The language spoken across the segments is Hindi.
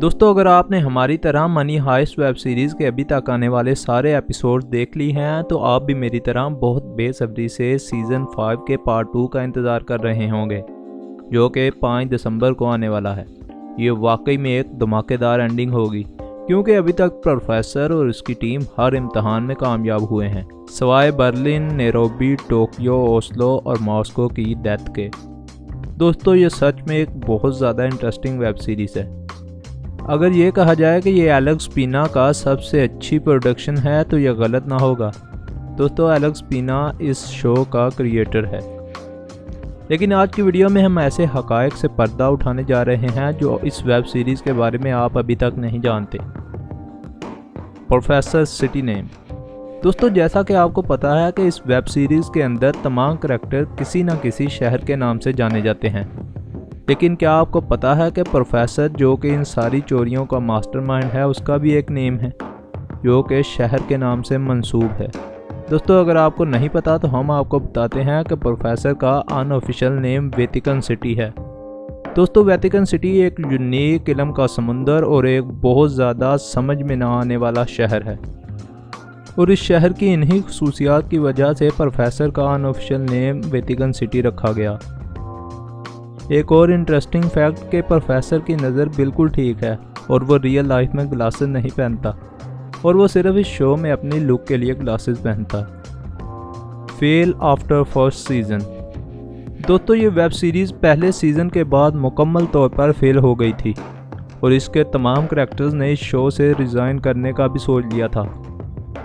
दोस्तों, अगर आपने हमारी तरह मनी हाइस्ट वेब सीरीज़ के अभी तक आने वाले सारे एपिसोड देख ली हैं तो आप भी मेरी तरह बहुत बेसब्री से सीज़न 5 के पार्ट 2 का इंतज़ार कर रहे होंगे, जो कि 5 दिसंबर को आने वाला है। ये वाकई में एक धमाकेदार एंडिंग होगी, क्योंकि अभी तक प्रोफेसर और उसकी टीम हर इम्तहान में कामयाब हुए हैं, सवाए बर्लिन, नैरोबी, टोक्यो, ओस्लो और मॉस्को की डेथ के। दोस्तों, ये सच में एक बहुत ज़्यादा इंटरेस्टिंग वेब सीरीज़ है। अगर ये कहा जाए कि ये एलेक्स पीना का सबसे अच्छी प्रोडक्शन है तो यह गलत ना होगा। दोस्तों, एलेक्स पीना इस शो का क्रिएटर है। लेकिन आज की वीडियो में हम ऐसे हकायक से पर्दा उठाने जा रहे हैं जो इस वेब सीरीज़ के बारे में आप अभी तक नहीं जानते। Professor city name. दोस्तों, जैसा कि आपको पता है कि इस वेब सीरीज़ के अंदर तमाम करैक्टर किसी न किसी शहर के नाम से जाने जाते हैं, लेकिन क्या आपको पता है कि प्रोफेसर जो कि इन सारी चोरियों का मास्टरमाइंड है, उसका भी एक नेम है जो कि शहर के नाम से मंसूब है। दोस्तों, अगर आपको नहीं पता तो हम आपको बताते हैं कि प्रोफेसर का अनऑफिशियल नेम वेटिकन सिटी है। दोस्तों, वेटिकन सिटी एक यूनिक इल्म का समुंदर और एक बहुत ज़्यादा समझ में ना आने वाला शहर है, और इस शहर की इन्हीं खसूसियात की वजह से प्रोफेसर का अनऑफिशियल नेम वेटिकन सिटी रखा गया। एक और इंटरेस्टिंग फैक्ट कि प्रोफेसर की नज़र बिल्कुल ठीक है और वो रियल लाइफ में ग्लासेस नहीं पहनता, और वो सिर्फ इस शो में अपनी लुक के लिए ग्लासेस पहनता है। Fail after first season. दोस्तों, ये वेब सीरीज़ पहले सीज़न के बाद मुकम्मल तौर पर फेल हो गई थी और इसके तमाम करैक्टर्स ने इस शो से रिज़ाइन करने का भी सोच लिया था,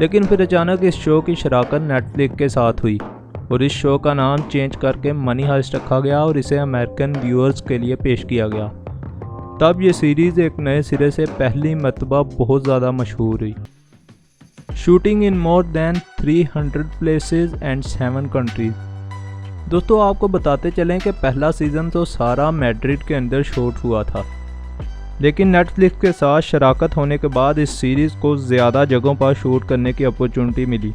लेकिन फिर अचानक इस शो की शराकत नेटफ्लिक्स के साथ हुई और इस शो का नाम चेंज करके मनी हाइस्ट रखा गया और इसे अमेरिकन व्यूअर्स के लिए पेश किया गया। तब ये सीरीज़ एक नए सिरे से पहली मरतबा बहुत ज़्यादा मशहूर हुई। Shooting in more than 300 places and 7 countries. दोस्तों, आपको बताते चलें कि पहला सीज़न तो सारा मैड्रिड के अंदर शूट हुआ था, लेकिन नेटफ्लिक्स के साथ शराकत होने के बाद इस सीरीज़ को ज़्यादा जगहों पर शूट करने की अपॉर्चुनिटी मिली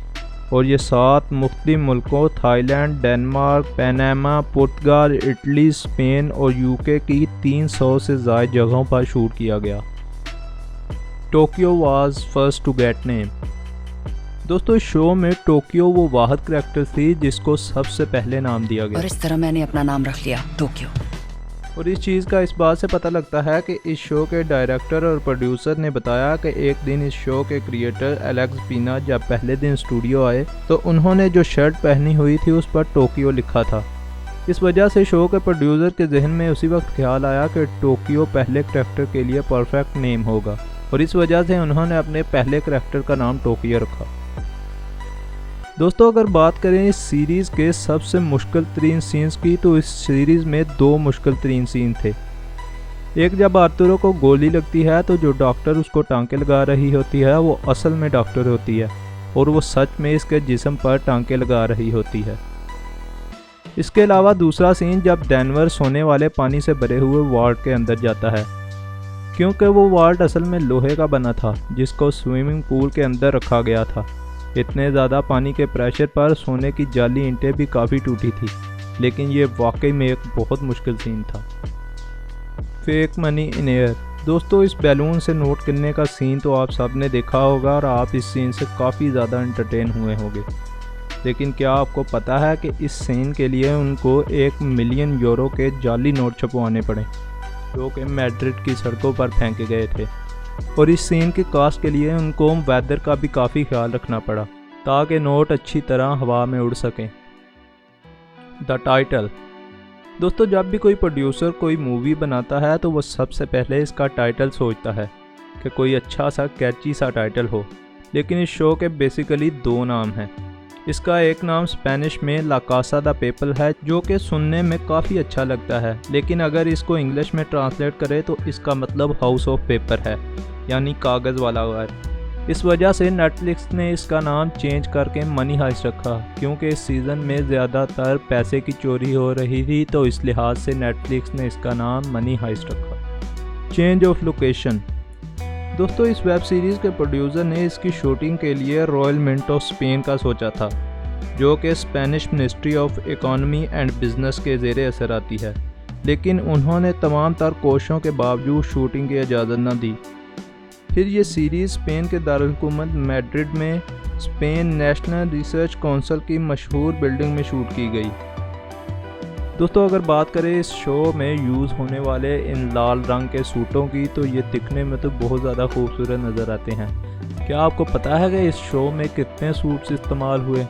और ये 7 मुख्तलिफ मुल्कों थाईलैंड, डेनमार्क, पनामा, पुर्तगाल, इटली, स्पेन और यूके की 300 से ज़्यादा जगहों पर शूट किया गया। Tokyo was first to get name. दोस्तों, इस शो में टोक्यो वो वाहिद करैक्टर थी जिसको सबसे पहले नाम दिया गया, और इस तरह मैंने अपना नाम रख लिया, टोक्यो। और इस चीज़ का इस बात से पता लगता है कि इस शो के डायरेक्टर और प्रोड्यूसर ने बताया कि एक दिन इस शो के क्रिएटर एलेक्स पीना जब पहले दिन स्टूडियो आए तो उन्होंने जो शर्ट पहनी हुई थी उस पर टोक्यो लिखा था। इस वजह से शो के प्रोड्यूसर के जहन में उसी वक्त ख्याल आया कि टोक्यो पहले करैक्टर के लिए परफेक्ट नेम होगा, और इस वजह से उन्होंने अपने पहले करैक्टर का नाम टोक्यो रखा। दोस्तों, अगर बात करें इस सीरीज़ के सबसे मुश्किल तरीन सीन्स की तो इस सीरीज़ में 2 मुश्किल तरीन सीन थे। एक, जब आर्तुरो को गोली लगती है तो जो डॉक्टर उसको टांके लगा रही होती है वो असल में डॉक्टर होती है और वो सच में इसके जिस्म पर टांके लगा रही होती है। इसके अलावा दूसरा सीन जब डेनवर सोने वाले पानी से भरे हुए वार्ड के अंदर जाता है, क्योंकि वो वार्ड असल में लोहे का बना था जिसको स्विमिंग पूल के अंदर रखा गया था। इतने ज़्यादा पानी के प्रेशर पर सोने की जाली ईंटें भी काफ़ी टूटी थी, लेकिन ये वाकई में एक बहुत मुश्किल सीन था। Fake money in air. दोस्तों, इस बैलून से नोट करने का सीन तो आप सब ने देखा होगा और आप इस सीन से काफ़ी ज़्यादा एंटरटेन हुए होंगे, लेकिन क्या आपको पता है कि इस सीन के लिए उनको 1 मिलियन यूरो के जाली नोट छपवाने पड़े जो कि मैड्रिड की सड़कों पर फेंके गए थे, और इस सीन के कास्ट के लिए उनको वेदर का भी काफ़ी ख्याल रखना पड़ा ताकि नोट अच्छी तरह हवा में उड़ सकें। The title. दोस्तों, जब भी कोई प्रोड्यूसर कोई मूवी बनाता है तो वो सबसे पहले इसका टाइटल सोचता है कि कोई अच्छा सा कैची सा टाइटल हो, लेकिन इस शो के बेसिकली 2 नाम हैं। इसका एक नाम स्पेनिश में ला कासा दा पेपल है जो कि सुनने में काफ़ी अच्छा लगता है, लेकिन अगर इसको इंग्लिश में ट्रांसलेट करें तो इसका मतलब हाउस ऑफ पेपर है, यानी कागज़ वाला घर। इस वजह से नेटफ्लिक्स ने इसका नाम चेंज करके मनी हाइस्ट रखा, क्योंकि इस सीज़न में ज़्यादातर पैसे की चोरी हो रही थी, तो इस लिहाज से नेटफ्लिक्स ने इसका नाम मनी हाइस्ट रखा। Change of location. दोस्तों, इस वेब सीरीज़ के प्रोड्यूसर ने इसकी शूटिंग के लिए रॉयल मिंट ऑफ स्पेन का सोचा था, जो कि Spanish ministry of economy and business के ज़ेरे असर आती है। लेकिन उन्होंने तमाम तर कोशिशों के बावजूद शूटिंग की इजाज़त न दी। फिर ये सीरीज़ स्पेन के दारुलहुकूमत मैड्रिड में स्पेन नेशनल रिसर्च काउंसिल की मशहूर बिल्डिंग में शूट की गई। दोस्तों अगर बात करें इस शो में यूज़ होने वाले इन लाल रंग के सूटों की, तो ये दिखने में तो बहुत ज़्यादा खूबसूरत नज़र आते हैं। क्या आपको पता है कि इस शो में कितने सूट्स इस्तेमाल हुए?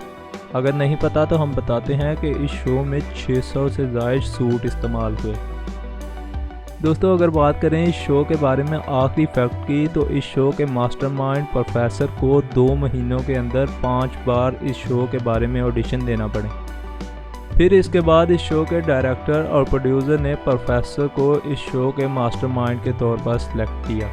अगर नहीं पता तो हम बताते हैं कि इस शो में 600 से ज़ायद सूट इस्तेमाल हुए। दोस्तों अगर बात करें इस शो के बारे में आखिरी फैक्ट की, तो इस शो के मास्टरमाइंड प्रोफेसर को 2 महीनों के अंदर 5 बार इस शो के बारे में ऑडिशन देना पड़े। फिर इसके बाद इस शो के डायरेक्टर और प्रोड्यूसर ने प्रोफेसर को इस शो के मास्टरमाइंड के तौर पर सिलेक्ट किया।